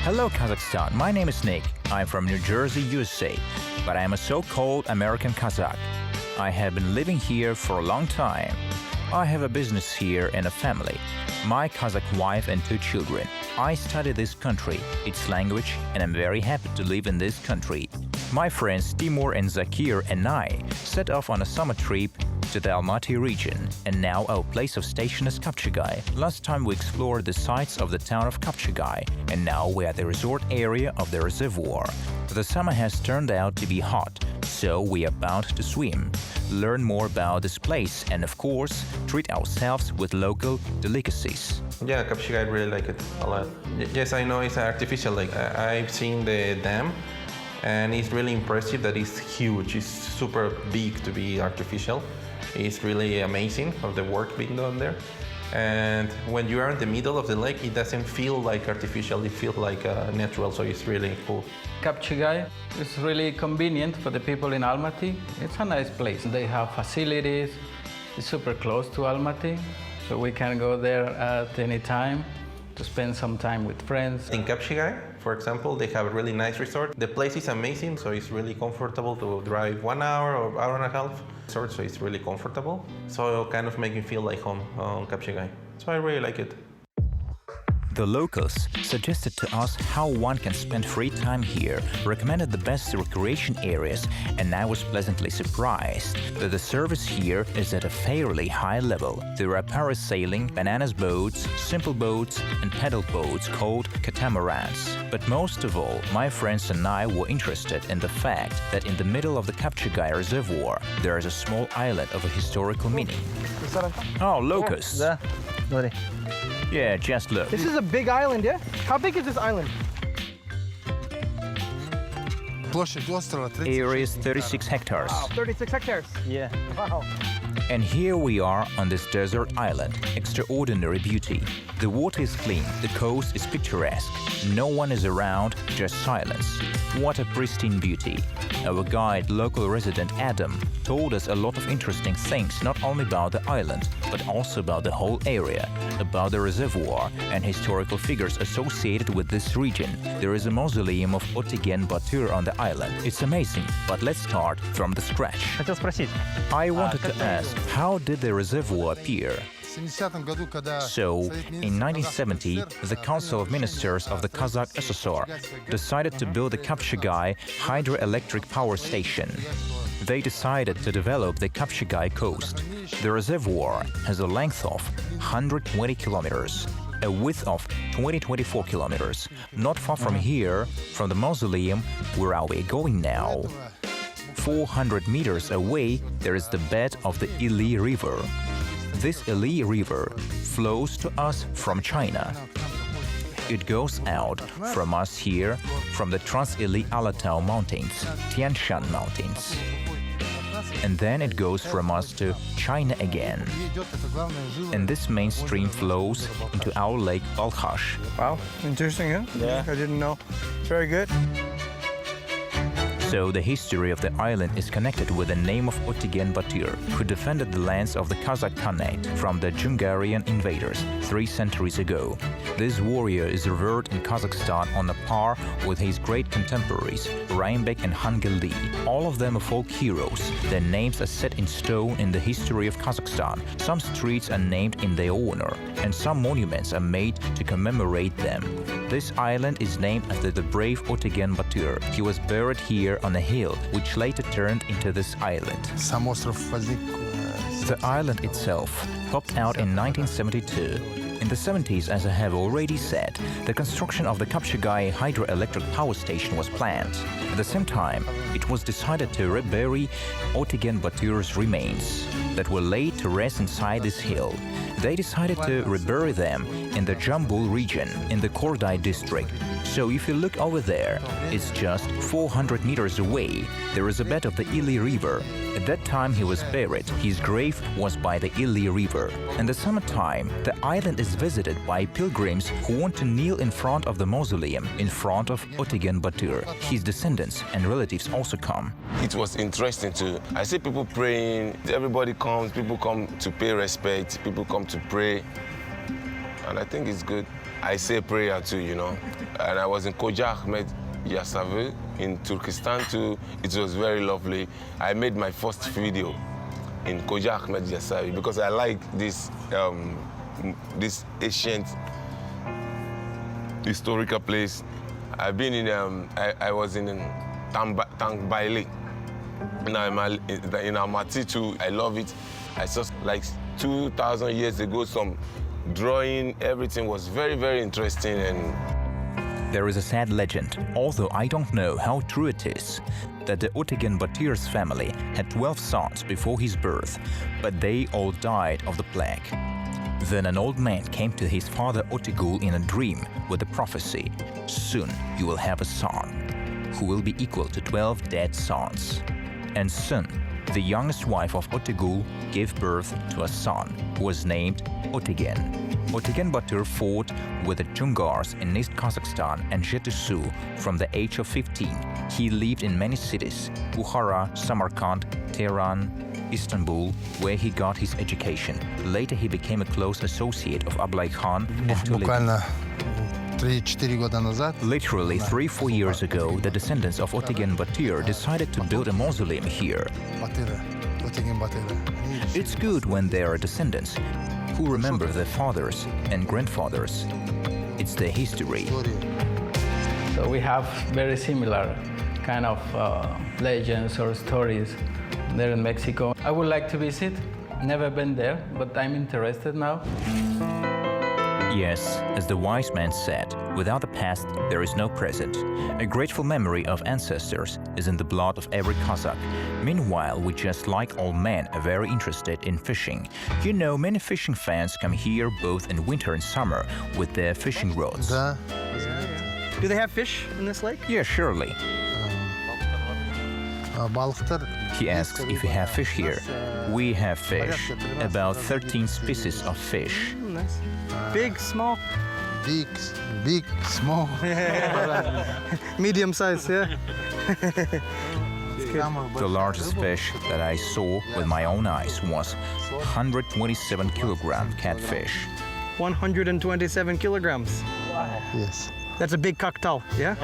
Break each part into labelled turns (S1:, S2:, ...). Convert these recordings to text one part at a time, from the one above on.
S1: Hello Kazakhstan, my name is Nick. I'm from New Jersey, USA, but I am a so-called American Kazakh. I have been living here for a long time. I have a business here and a family. My Kazakh wife and 2 children. I study this country, its language, and I'm very happy to live in this country. My friends Timur and Zakir and I set off on a summer trip to the Almaty region, and now our place of station is Kapchagai. Last time we explored the sights of the town of Kapchagai, and now we are at the resort area of the reservoir. The summer has turned out to be hot, so we are bound to swim, learn more about this place, and of course, treat ourselves with local delicacies.
S2: Yeah, Kapchagai, I really like it a lot. Yes, I know it's an artificial lake. I've seen the dam, and it's really impressive that it's huge. It's super big to be artificial. It's really amazing of the work being done there. And when you are in the middle of the lake, it doesn't feel like artificial, it feels like natural, so it's really cool.
S3: Kapchagai is really convenient for the people in Almaty. It's a nice place. They have facilities. It's super close to Almaty, so we can go there at any time to spend some time with friends.
S2: In Kapchagai, for example, they have a really nice resort. The place is amazing, so it's really comfortable to drive 1 hour or hour and a half. So it's really comfortable. So it'll kind of make me feel like home on Kapchagai. So I really like it.
S1: The locals suggested to us how one can spend free time here, recommended the best recreation areas, and I was pleasantly surprised that the service here is at a fairly high level. There are parasailing, bananas boats, simple boats, and pedal boats called catamarans. But most of all, my friends and I were interested in the fact that in the middle of the Kapchagai reservoir, there is a small island of a historical meaning. Oh, locusts! Yeah, just look.
S4: This is a big island, yeah? How big is this island?
S1: Area is 36 hectares.
S4: Wow, 36 hectares.
S1: Yeah.
S4: Wow.
S1: And here we are on this desert island. Extraordinary beauty. The water is clean, the coast is picturesque. No one is around, just silence. What a pristine beauty. Our guide, local resident Adam, told us a lot of interesting things, not only about the island, but also about the whole area, about the reservoir and historical figures associated with this region. There is a mausoleum of Otegen Batyr on the island. It's amazing, but let's start from the scratch. I wanted to ask, how did the reservoir appear? So, in 1970, the Council of Ministers of the Kazakh SSR decided to build the Kapchagai hydroelectric power station. They decided to develop the Kapchagai coast. The reservoir has a length of 120 kilometers, a width of 24 kilometers. Not far from here, from the mausoleum, where are we going now? 400 meters away, there is the bed of the Ili River. This Ili River flows to us from China. It goes out from us here, from the Trans-Ili Alatau Mountains, Tian Shan Mountains. And then it goes from us to China again. And this main stream flows into our lake Balkhash.
S4: Wow, interesting, huh? Yeah. I didn't know. Very good.
S1: So the history of the island is connected with the name of Otegen Batyr, who defended the lands of the Kazakh Khanate from the Jungarian invaders 3 centuries ago. This warrior is revered in Kazakhstan on a par with his great contemporaries, Raimbek and Hangeli. All of them are folk heroes. Their names are set in stone in the history of Kazakhstan. Some streets are named in their honor, and some monuments are made to commemorate them. This island is named after the brave Otegen Batyr. He was buried here on a hill, which later turned into this island. The island itself popped out in 1972. In the 70s, as I have already said, the construction of the Kapchagai hydroelectric power station was planned. At the same time, it was decided to rebury Otegen Batyr's remains that were laid to rest inside this hill. They decided to rebury them in the Jambul region, in the Kordai district. So if you look over there, it's just 400 meters away. There is a bed of the Ili River. At that time he was buried. His grave was by the Ili River. In the summertime, the island is visited by pilgrims who want to kneel in front of the mausoleum, in front of Otegen Batyr. His descendants and relatives also come.
S5: It was interesting too. I see people praying, everybody comes, people come to pay respect, people come to pray, and I think it's good. I say prayer too, you know. And I was in Qazaq in Turkestan too. It was very lovely. I made my first video in Qazaq because I like this ancient historical place. I've been in, I was in Tangbaili, in Almaty too. I love it. I saw like 2,000 years ago some drawing, everything was very, very interesting. And
S1: there is a sad legend, although I don't know how true it is, that the Otegen Batyr's family had 12 sons before his birth, but they all died of the plague. Then an old man came to his father Otegul in a dream with a prophecy, "Soon you will have a son, who will be equal to 12 dead sons." And soon, the youngest wife of Otegul gave birth to a son, who was named Otegen. Otegen Batyr fought with the Jungars in East Kazakhstan and Jetusu from the age of 15. He lived in many cities, Bukhara, Samarkand, Tehran, Istanbul, where he got his education. Later he became a close associate of Ablai Khan and
S4: Буквально 3-4 года назад.
S1: Literally 3-4 years ago, the descendants of Otegen Batyr decided to build a mausoleum here. It's good when there are descendants who remember their fathers and grandfathers. It's their history.
S3: So we have very similar kind of legends or stories there in Mexico. I would like to visit. Never been there, but I'm interested now.
S1: Yes, as the wise man said, without the past, there is no present. A grateful memory of ancestors is in the blood of every Kazakh. Meanwhile, we just like all men are very interested in fishing. You know, many fishing fans come here both in winter and summer with their fishing rods.
S4: Да.
S6: Do they have fish in this lake?
S1: Yeah, surely.
S4: Балықтар.
S1: He asks if we have fish here. We have fish, about 13 species of fish.
S6: Nice. Big, small?
S4: Big, small.
S6: Medium size, yeah?
S1: The largest fish that I saw with my own eyes was 127 kilogram catfish.
S6: 127 kilograms.
S4: Yes.
S6: That's a big koktal, yeah?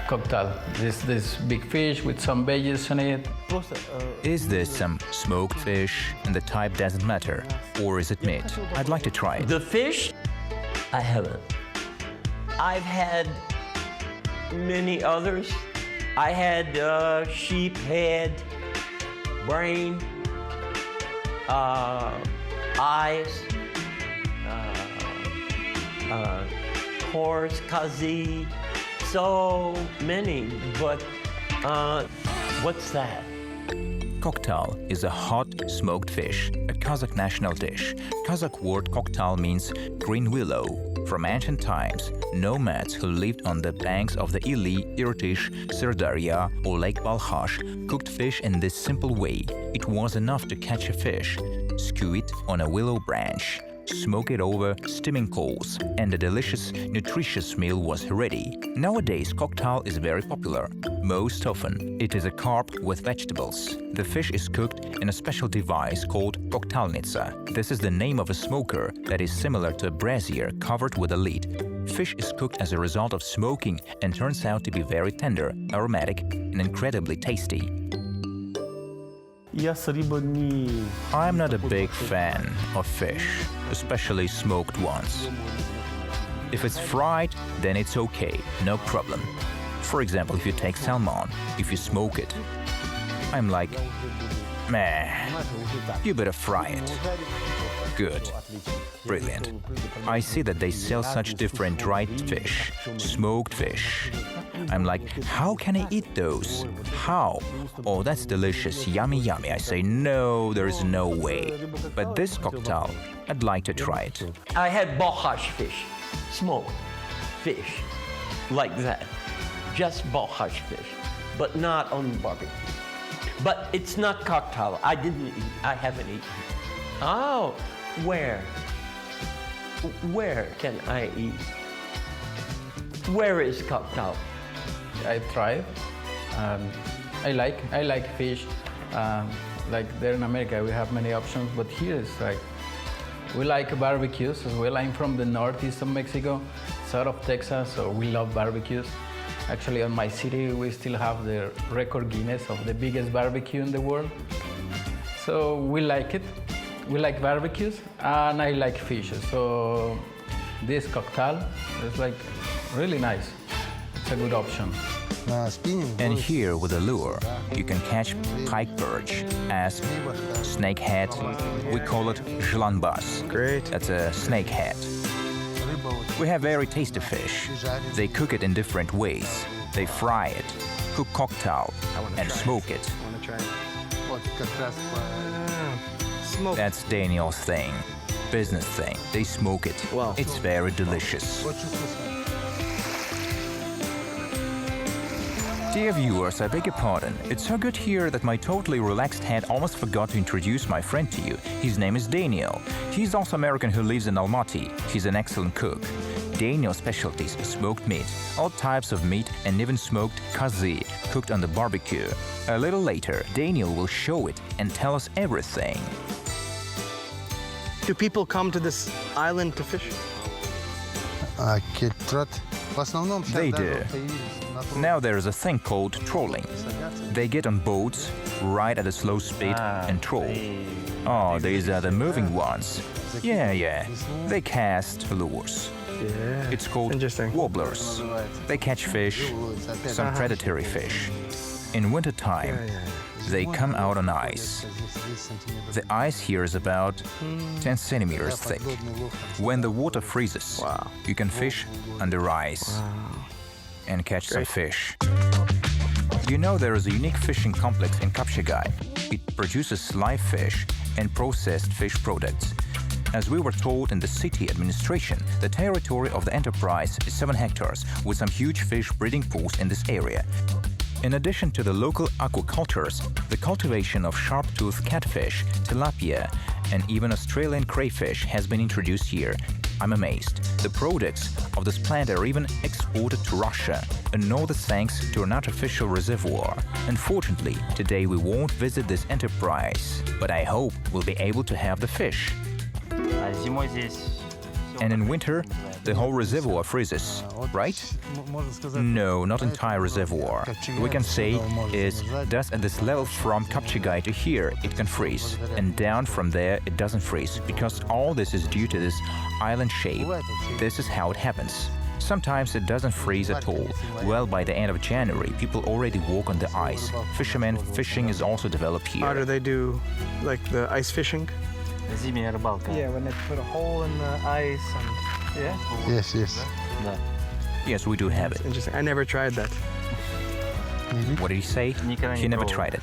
S3: Koktal, this big fish with some veggies on it.
S1: Is this some smoked fish? And the type doesn't matter. Or is it meat? I'd like to try it.
S7: The fish, I haven't. I've had many others. I had sheep head, brain, eyes, horse, kazi, so many, but what's that?
S1: Koktal is a hot smoked fish, a Kazakh national dish. Kazakh word koktal means green willow. From ancient times, nomads who lived on the banks of the Ili, Irtish, Sirdarya or Lake Balkhash cooked fish in this simple way. It was enough to catch a fish, skew it on a willow branch, smoke it over steaming coals, and a delicious, nutritious meal was ready. Nowadays, koktal is very popular. Most often, it is a carp with vegetables. The fish is cooked in a special device called koktalnitsa. This is the name of a smoker that is similar to a brazier covered with a lid. Fish is cooked as a result of smoking and turns out to be very tender, aromatic, and incredibly tasty. I'm not a big fan of fish, especially smoked ones. If it's fried, then it's okay, no problem. For example, if you take salmon, if you smoke it, I'm like, meh, you better fry it. Good. Brilliant. I see that they sell such different dried fish, smoked fish. I'm like, how can I eat those? How? Oh, that's delicious, yummy, yummy. I say, no, there is no way. But this koktal, I'd like to try it.
S7: I had balkhash fish, smoked fish, like that. Just balkhash fish, but not on the barbecue. But it's not koktal. I didn't eat. I haven't eaten. Oh, where? Where can I eat? Where is koktal?
S3: I tried. I like fish. Like there in America, we have many options, but here it's like We like barbecues as well. I'm from the northeast of Mexico, south of Texas, so we love barbecues. Actually, on my city, we still have the record Guinness of the biggest barbecue in the world. So we like it. We like barbecues, and I like fish. So this koktal is like really nice. It's a good option.
S1: And here with a lure, you can catch pike perch, asp, snakehead. We call it zhlanbas.
S6: Great.
S1: That's a snakehead. We have very tasty fish. They cook it in different ways. They fry it, cook koktal, and smoke it.
S6: I want to try it. Smoke.
S1: That's Daniel's thing. Business thing. They smoke it.
S6: Wow.
S1: It's very delicious. Dear viewers, I beg your pardon. It's so good here that my totally relaxed head almost forgot to introduce my friend to you. His name is Daniel. He's also American who lives in Almaty. He's an excellent cook. Daniel's specialties: smoked meat, all types of meat, and even smoked Qazaq, cooked on the barbecue. A little later, Daniel will show it and tell us everything.
S6: Do people come to this island to fish?
S1: They do. Now there is a thing called trolling. They get on boats, ride at a slow speed, and troll. Oh, these are the moving ones. Yeah. They cast lures.
S6: Yeah.
S1: It's called
S6: Interesting.
S1: wobblers. They catch fish, some predatory fish. In wintertime, they come out on ice. The ice here is about 10 centimeters thick. When the water freezes, you can fish under ice and catch some fish. You know, there is a unique fishing complex in Kapchagai. It produces live fish and processed fish products. As we were told in the city administration, the territory of the enterprise is 7 hectares with some huge fish breeding pools in this area. In addition to the local aquacultures, the cultivation of sharp-toothed catfish, tilapia, and even Australian crayfish has been introduced here. I'm amazed. The products of this plant are even exported to Russia, and all this thanks to an artificial reservoir. Unfortunately, today we won't visit this enterprise, but I hope we'll be able to have the fish. And in winter, the whole reservoir freezes, right? No, not entire reservoir. We can say is just at this level from Kapchagai to here it can freeze, and down from there it doesn't freeze, because all this is due to this island shape. This is how it happens. Sometimes it doesn't freeze at all. Well, by the end of January, people already walk on the ice. Fishermen fishing is also developed here.
S6: How do they do, like, the ice fishing? Yeah, when they put a hole in the ice and... Yeah?
S8: Yes.
S1: Yes, we do have it.
S6: Interesting. I never tried that.
S1: What did he say? He never tried it.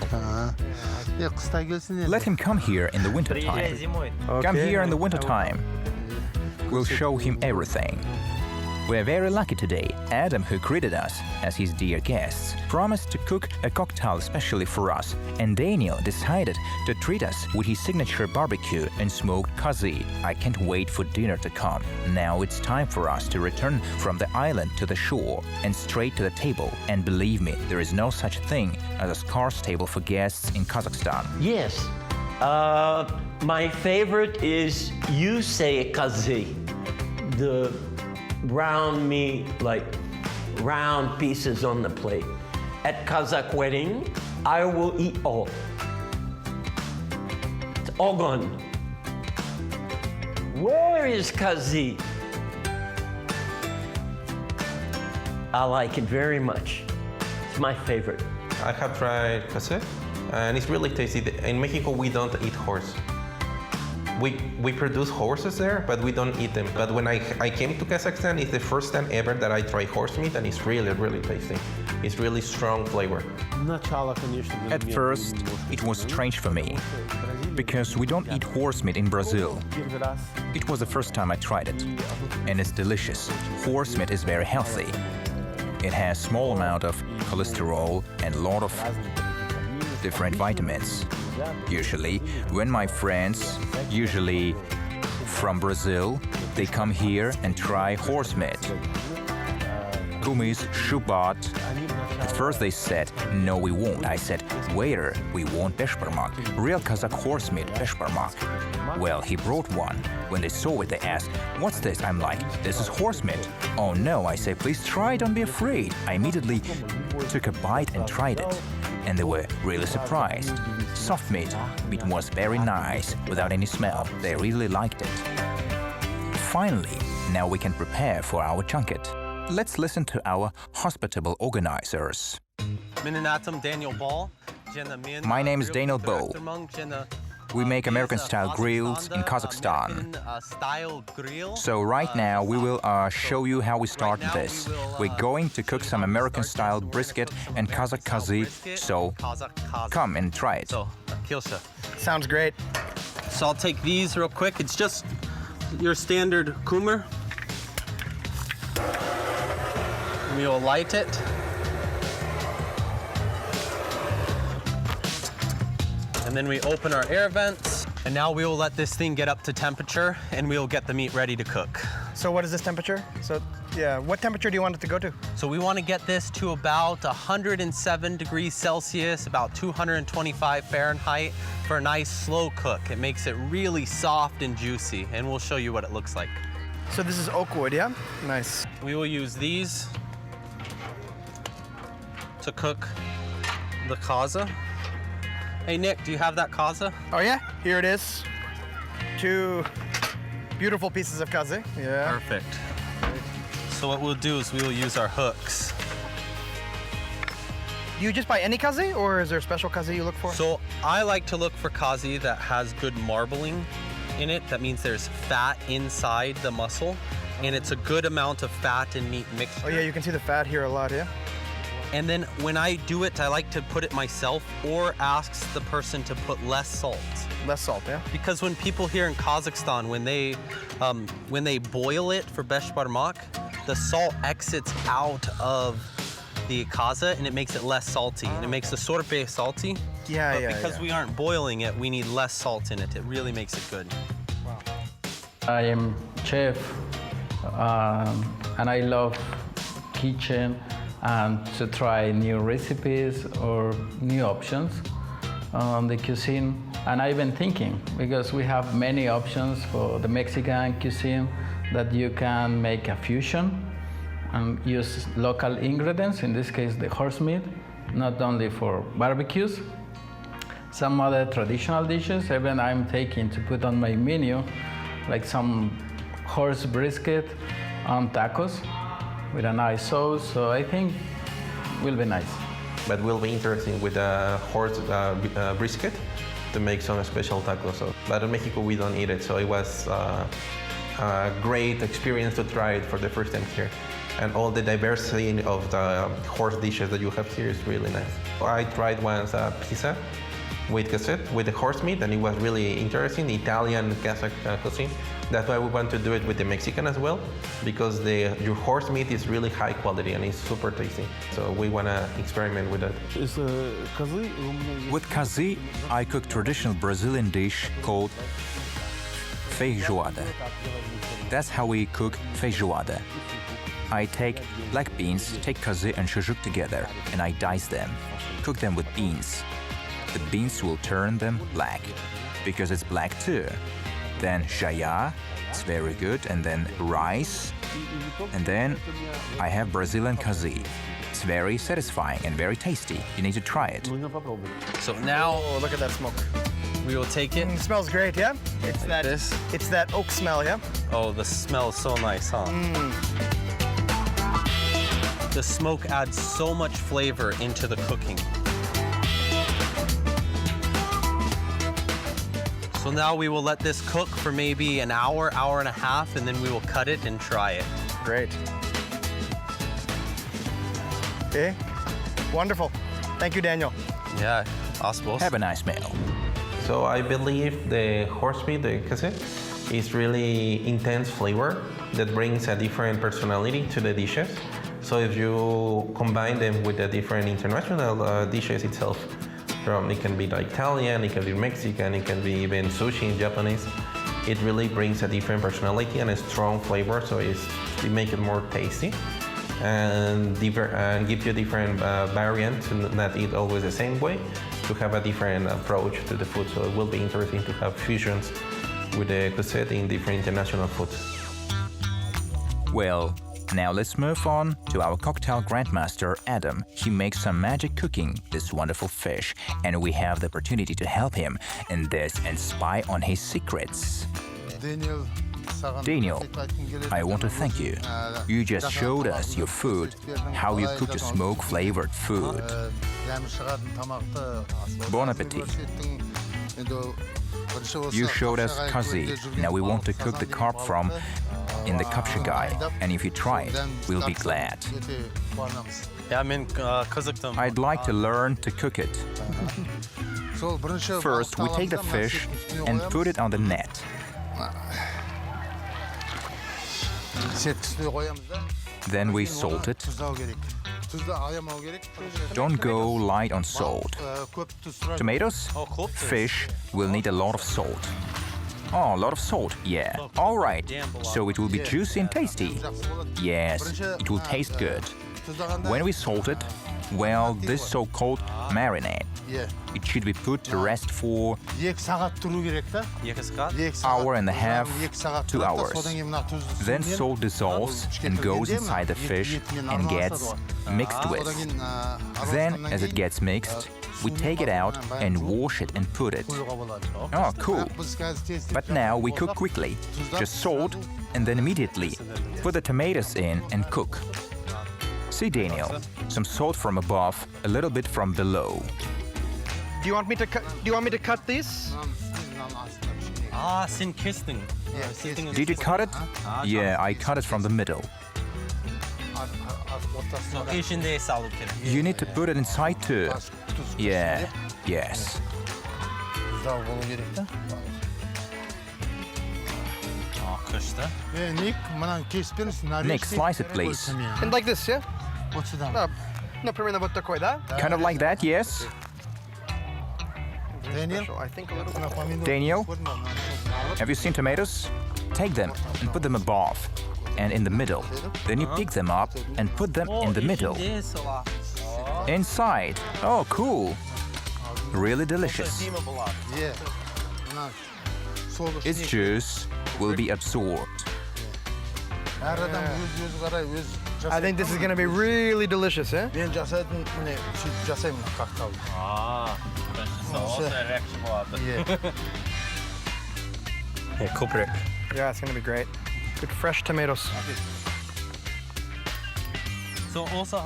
S1: Let him come here in the winter time. Come here in the winter time. We'll show him everything. We're very lucky today. Adam, who greeted us as his dear guests, promised to cook a cocktail especially for us, and Daniel decided to treat us with his signature barbecue and smoked Qazaq. I can't wait for dinner to come. Now it's time for us to return from the island to the shore and straight to the table. And believe me, there is no such thing as a scarce table for guests in Kazakhstan.
S7: Yes. My favorite is, you say Qazaq, the round meat, like round pieces on the plate. At Kazakh wedding, I will eat all. It's all gone. Where is Qazaq? I like it very much. It's my favorite.
S2: I have tried Qazaq, and it's really tasty. In Mexico, we don't eat horse. We produce horses there, but we don't eat them. But when I came to Kazakhstan, it's the first time ever that I try horse meat, and it's really, really tasty. It's really strong flavor.
S1: At first, it was strange for me, because we don't eat horse meat in Brazil. It was the first time I tried it, and it's delicious. Horse meat is very healthy. It has small amount of cholesterol and a lot of different vitamins. Usually, when my friends, usually from Brazil, they come here and try horse meat. Kumis, shubat. At first they said, no, we won't. I said, waiter, we want peshparmak. Real Kazakh horse meat, peshparmak. Well, he brought one. When they saw it, they asked, "What's this?" I'm like, "This is horse meat." "Oh no," I say, "please try, don't be afraid." I immediately took a bite and tried it. And they were really surprised. Soft meat. Meat was very nice, without any smell. They really liked it. Finally, now we can prepare for our junket. Let's listen to our hospitable organizers. My name is Daniel Ball. We make American-style grills in Kazakhstan. So right now we will show you how we start this. We're going to cook some American-style brisket and Kazakh kazi, so come and try it.
S6: Sounds great.
S8: So I'll take these real quick. It's just your standard kumar. We will light it. And then we open our air vents. And now we will let this thing get up to temperature and we will get the meat ready to cook.
S6: So what is this temperature? So yeah, what temperature do you want it to go to?
S8: So we want to get this to about 107 degrees Celsius, about 225 Fahrenheit for a nice slow cook. It makes it really soft and juicy, and we'll show you what it looks like.
S6: So this is oak wood, yeah? Nice.
S8: We will use these to cook the kaza. Hey Nick, do you have that kaza?
S6: Oh yeah, here it is. 2 beautiful pieces of kazi. Yeah.
S8: Perfect. So what we'll do is we will use our hooks.
S6: Do you just buy any kazi, or is there a special kazi you look for?
S8: So I like to look for kazi that has good marbling in it. That means there's fat inside the muscle, and it's a good amount of fat and meat mixture.
S6: Oh yeah, you can see the fat here a lot, yeah?
S8: And then when I do it, I like to put it myself or ask the person to put less salt.
S6: Less salt, yeah?
S8: Because when people here in Kazakhstan, when they boil it for besh barmak, the salt exits out of the kaza and it makes it less salty. And it makes the sorbet salty.
S6: Yeah,
S8: but because we aren't boiling it, we need less salt in it. It really makes it good.
S6: Wow.
S3: I am chef, and I love kitchen and to try new recipes or new options on the cuisine. And I've been thinking, because we have many options for the Mexican cuisine, that you can make a fusion and use local ingredients, in this case the horse meat, not only for barbecues. Some other traditional dishes, even I'm taking to put on my menu, like some horse brisket on tacos with a nice sauce, so I think will be nice.
S2: But will be interesting with a horse brisket to make some special tacos. So, but in Mexico we don't eat it, so it was a great experience to try it for the first time here. And all the diversity of the horse dishes that you have here is really nice. I tried once a pizza with cassette, with the horse meat, and it was really interesting, Italian Kazakh cuisine. That's why we want to do it with the Mexican as well, because your horse meat is really high quality and it's super tasty. So we want to experiment with that.
S1: With kazi, I cook traditional Brazilian dish called feijoada. That's how we cook feijoada. I take black beans, take kazi and shujuk together, and I dice them. Cook them with beans. The beans will turn them black, because it's black too. Then shaya, it's very good, and then rice, and then I have Brazilian kazi. It's very satisfying and very tasty. You need to try it.
S8: So now,
S6: Oh, look at that smoke.
S8: we will take it.
S6: It smells great, yeah? It's that,
S8: this.
S6: it's that oak smell, yeah?
S8: Oh, the smell is so nice, huh? The smoke adds so much flavor into the cooking. So now we will let this cook for maybe an hour, hour and a half, and then we will cut it and try it.
S6: Great. Okay, wonderful. Thank you, Daniel.
S8: Yeah, awesome.
S1: Have a nice meal.
S2: So I believe the horse meat, the cassette, is really intense flavor that brings a different personality to the dishes. So if you combine them with the different international dishes itself, it can be like Italian, it can be Mexican, it can be even sushi in Japanese. It really brings a different personality and a strong flavor, so it makes it more tasty and gives you a different variant to not eat always the same way, to have a different approach to the food. So it will be interesting to have fusions with the cassette in different international food.
S1: Well, now let's move on to our cocktail grandmaster, Adam. He makes some magic cooking this wonderful fish, and we have the opportunity to help him in this and spy on his secrets. Daniel, I want to thank you. You just showed us your food, how you cook a smoke-flavored food. Bon appetit. You showed us Kazi. Now we want to cook the carp from in the Kapchagai, and if you try it, we'll be glad.
S8: Yeah, I'm in Kazakhstan.
S1: I'd like to learn to cook it. First, we take the fish and put it on the net. Then we salt it. Don't go light on salt. Tomatoes? Fish will need a lot of salt. Oh, a lot of salt, yeah. All right, so it will be juicy and tasty. Yes, it will taste good. When we salt it, well, this so-called marinade, it should be put to rest for hour and a half, 2 hours. Then salt dissolves and goes inside the fish and gets mixed with. Then, as it gets mixed, we take it out and wash it and put it. Oh, cool. But now we cook quickly. Just salt and then immediately put the tomatoes in and cook. See, Daniel, some salt from above, a little bit from below.
S6: Do you want me to cut? Do you want me to cut these?
S8: Ah, sin kisting.
S1: Did you cut it? Yeah, I cut it from the middle. You need to put it inside too. Yeah, yes. Nick, slice it, please.
S6: And like this, yeah? No, примерно вот такой, да?
S1: Kind of like that, yes?
S6: I think a little bit.
S1: Daniel, have you seen tomatoes? Take them and put them above and in the middle. Then you pick them up and put them in the middle. Inside. Oh, cool. Really delicious. Its juice will be absorbed.
S6: I think this is going to be really delicious, eh? Yeah, it's going to be great. Good fresh tomatoes.
S8: So also,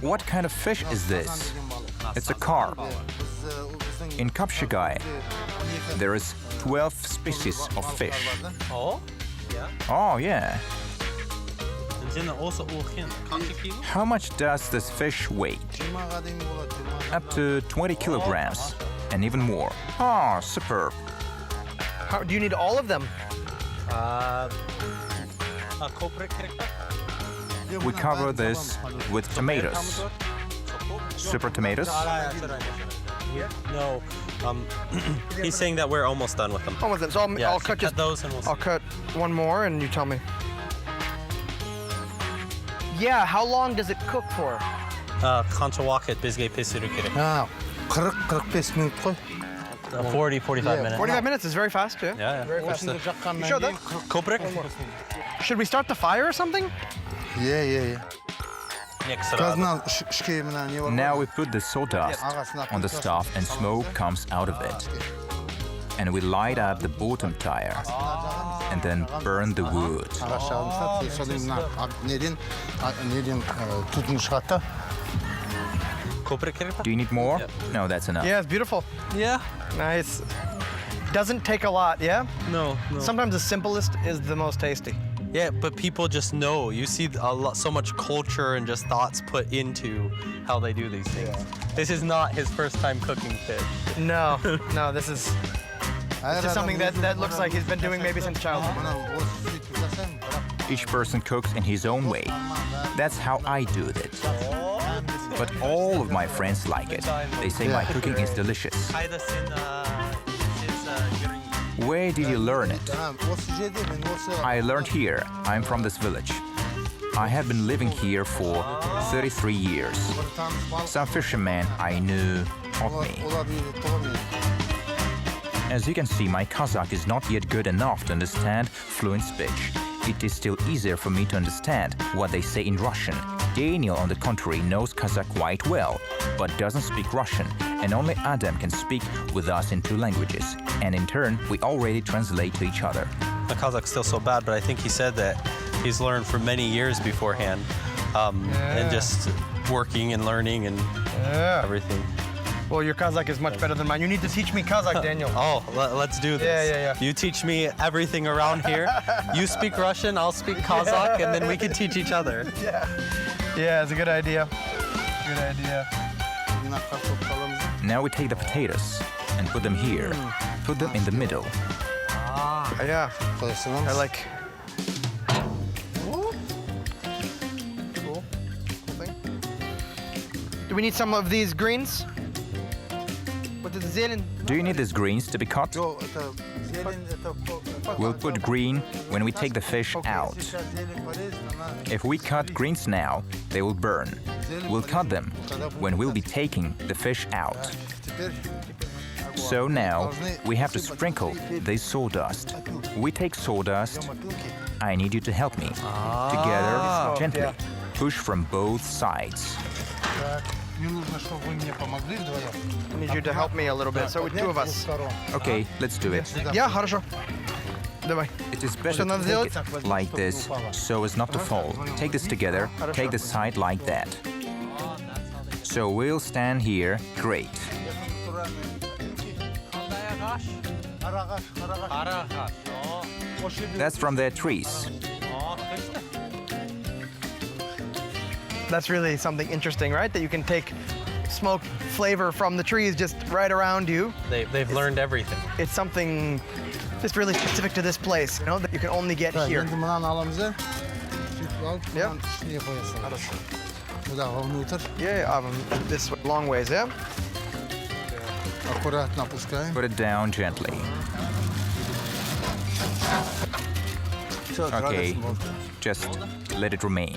S1: What kind of fish is this? It's a carp. In Kapchagai, there is 12 species of fish.
S8: Oh? Yeah.
S1: Oh, yeah.
S8: Also,
S1: How much does this fish weigh? Up to 20 kilograms, and even more. Oh, superb.
S6: How, do you need all of them?
S1: We cover this with tomatoes. Super tomatoes?
S8: No. He's saying that we're almost done with them.
S6: Almost done. So I'll cut just
S8: those and
S6: I'll cut one more and you tell me. Yeah, how long does it cook for?
S8: Qancha vakit bizga pishirish kerak?
S4: 40-45 minutes.
S8: 40-45 minutes.
S6: 45 minutes is very fast, yeah?
S8: Yeah.
S6: Very fast. You sure that?
S8: Koprek?
S6: Should we start the fire or something?
S4: Yeah.
S1: Now we put the sawdust on the stove and smoke comes out of it. And we light up the bottom tire and then burn the wood. Do you need more? No, that's enough.
S6: Yeah, it's beautiful.
S8: Yeah.
S6: Nice. Doesn't take a lot, yeah?
S8: No.
S6: Sometimes the simplest is the most tasty.
S8: Yeah, but people just know. You see so much culture and just thoughts put into how they do these things. This is not his first time cooking fish.
S6: No, this is just something that looks like he's been doing maybe since childhood.
S1: Each person cooks in his own way. That's how I do it. But all of my friends like it. They say my cooking is delicious. Where did you learn it? I learned here. I'm from this village. I have been living here for 33 years. Some fishermen I knew taught me. As you can see, my Kazakh is not yet good enough to understand fluent speech. It is still easier for me to understand what they say in Russian. Daniel, on the contrary, knows Kazakh quite well, but doesn't speak Russian, and only Adam can speak with us in two languages. And in turn, we already translate to each other.
S8: My Kazakh's still so bad, but I think he said that he's learned for many years beforehand, and just working and learning and everything.
S6: Well, your Kazakh is much better than mine. You need to teach me Kazakh, Daniel.
S8: Oh, let's do this.
S6: Yeah.
S8: You teach me everything around here. You speak Russian, I'll speak Kazakh, and then we can teach each other.
S6: Yeah, it's a good idea. Good idea.
S1: Now we take the potatoes and put them here. Put them in the middle.
S6: Yeah, I like. Cool thing. Do we need some of these greens? What is zelen?
S1: Do you need these greens to be cut? We'll put green when we take the fish out. If we cut greens now, they will burn. We'll cut them when we'll be taking the fish out. So now we have to sprinkle this sawdust. We take sawdust. I need you to help me. Together, gently. Push from both sides.
S6: I need you to help me a little bit, so two of us.
S1: Okay, let's do it.
S6: Yeah, хорошо. Давай.
S1: It is better to take it like this, so as not to fall. Take this together, take the side like that. So we'll stand here, great. That's from their trees.
S6: That's really something interesting, right? That you can take smoke flavor from the trees just right around you.
S8: They've learned everything.
S6: It's something just really specific to this place, you know, that you can only get here. Yeah, this long ways, yeah?
S1: Put it down gently. Okay, just let it remain.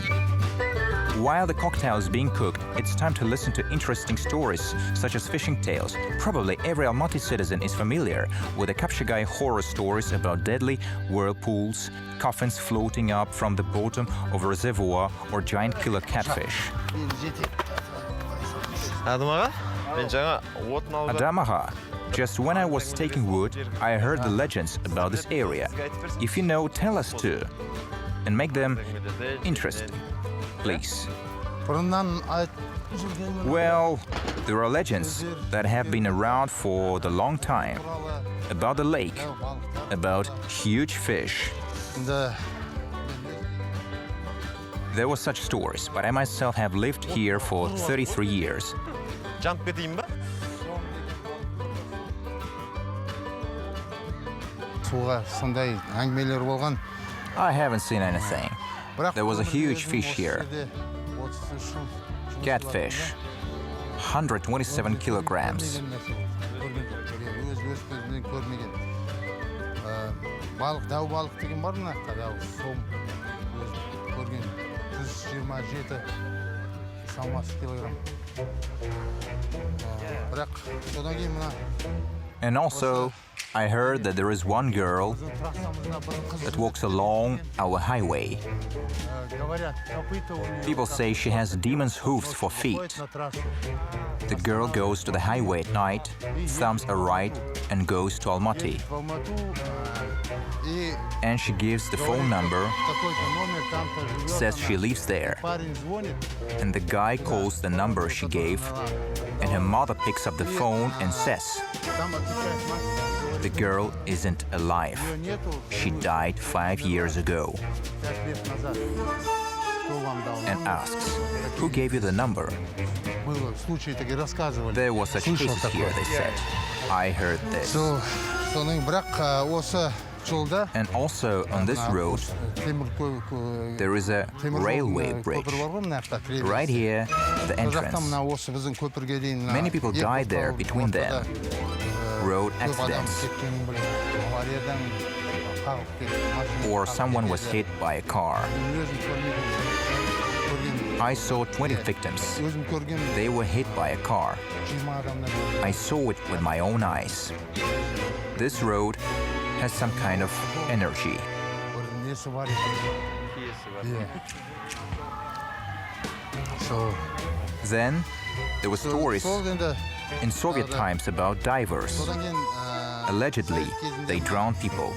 S1: While the cocktail is being cooked, it's time to listen to interesting stories, such as fishing tales. Probably every Almaty citizen is familiar with the Kapchagai horror stories about deadly whirlpools, coffins floating up from the bottom of a reservoir, or giant killer catfish. Adamaha, just when I was taking wood, I heard the legends about this area. If you know, tell us too, and make them interesting. Please. Well, there are legends that have been around for the long time about the lake, about huge fish. There were such stories, but I myself have lived here for 33 years. I haven't seen anything. There was a huge fish here. Catfish. 127 kilograms. And also, I heard that there is one girl that walks along our highway. People say she has demon's hoofs for feet. The girl goes to the highway at night, thumbs a right, and goes to Almaty. And she gives the phone number, says she lives there. And the guy calls the number she gave, and her mother picks up the phone and says, the girl isn't alive. She died 5 years ago. And asks, who gave you the number? There was such cases here, they said. I heard this. And also on this road, there is a railway bridge. Right here, the entrance. Many people died there between them. Road accidents. Or someone was hit by a car. I saw 20 victims. They were hit by a car. I saw it with my own eyes. This road has some kind of energy.
S4: So
S1: Then there were stories in Soviet times about divers. Allegedly, they drowned people.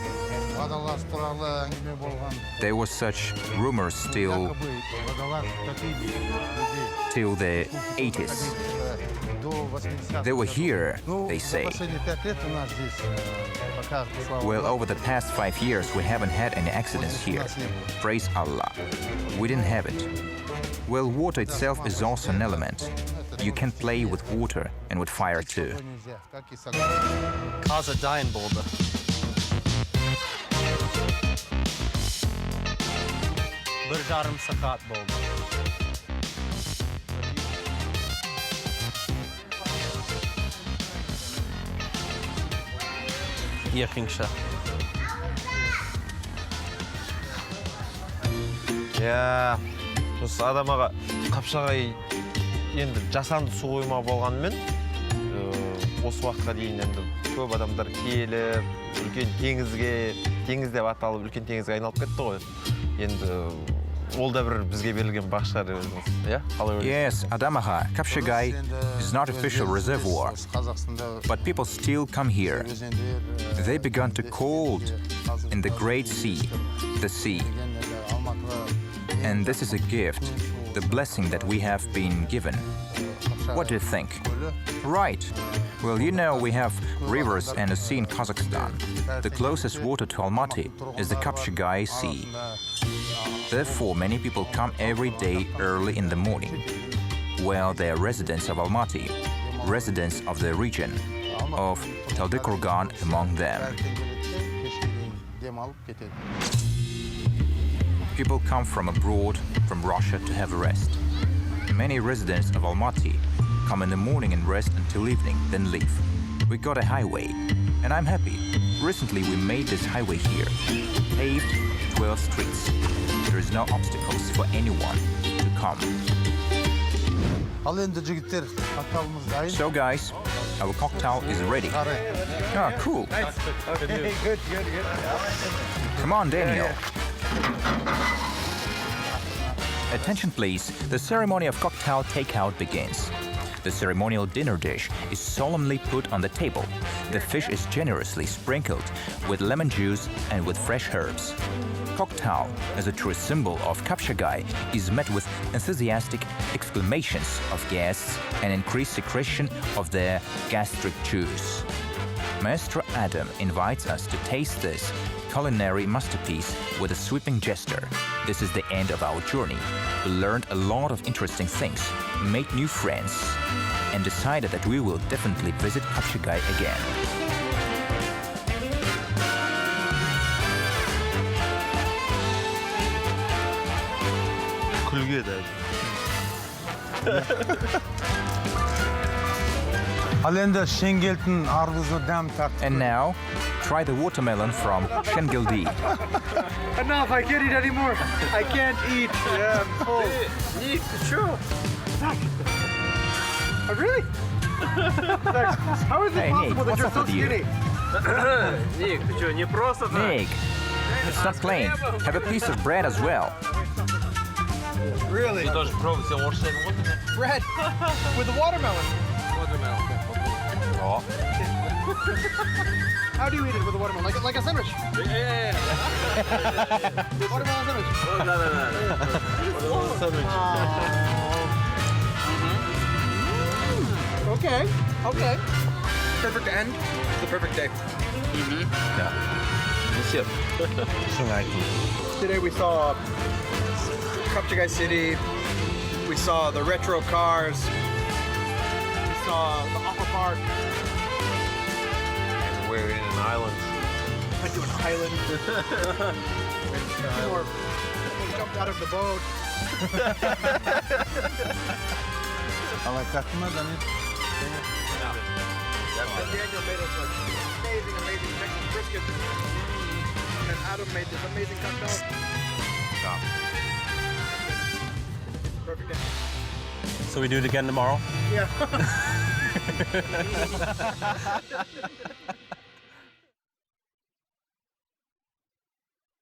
S1: There were such rumors till the 80s. They were here, they say. Well, over the past 5 years, we haven't had any accidents here. Praise Allah. We didn't have it. Well, water itself is also an element. You can play with water and with fire too.
S8: Kaza dying болды. Bir жарым сағат болды. Екінші.
S9: Я, осы адамаға Қапшағай енді жасанды су қойма болғанымен, осы уақытқа дейін енді көп адамдар келіп, үлкен теңіз деп аталып, үлкен теңізге айналып кетті ғой. Енді ол да бір бізге берілген бақ шығар деп өзіңіз.
S1: Yes, Adamaha, Kapchagai is not official reservoir, but people still come here. They began to cold in the great sea, the sea. And this is a gift, the blessing that we have been given. What do you think? Right. Well, you know we have rivers and a sea in Kazakhstan. The closest water to Almaty is the Kapchagai Sea. Therefore, many people come every day early in the morning. Well, they are residents of Almaty, residents of the region, of Taldykurgan among them. People come from abroad, from Russia, to have a rest. Many residents of Almaty come in the morning and rest until evening, then leave. We got a highway, and I'm happy. Recently we made this highway here, paved 12 streets. There is no obstacles for anyone to come. So guys, our cocktail is ready. Ah, cool.
S4: Okay, good.
S1: Come on, Daniel. Attention please, the ceremony of cocktail takeout begins. The ceremonial dinner dish is solemnly put on the table. The fish is generously sprinkled with lemon juice and with fresh herbs. Cocktail, as a true symbol of Kapchagai, is met with enthusiastic exclamations of guests and increased secretion of their gastric juice. Maestro Adam invites us to taste this culinary masterpiece with a sweeping gesture. This is the end of our journey. We learned a lot of interesting things, made new friends, and decided that we will definitely visit Kapchagai again. And now, try the watermelon from Shengildi.
S6: Enough, I can't eat anymore. I can't eat. Yeah, I'm full.
S7: Nick, true.
S6: Oh, really? How is it possible that you're so skinny?
S7: Nick, ты что, не просто так?
S1: Nick, it's not plain. Have a piece of bread as well.
S6: Really? Bread with the watermelon.
S9: Oh.
S6: How do you eat it with a watermelon? Like a sandwich?
S7: Yeah.
S6: Watermelon sandwich. Okay. Perfect end. It's the perfect day. Today we saw Kapchagai City. We saw the retro cars. We saw the aqua park.
S9: We're in an island.
S6: Went to an island. More jumped out of the boat. Daniel made us like amazing Mexican brisket. And Adam made this amazing cocktail. Perfect.
S8: So we do it again tomorrow?
S6: Yeah.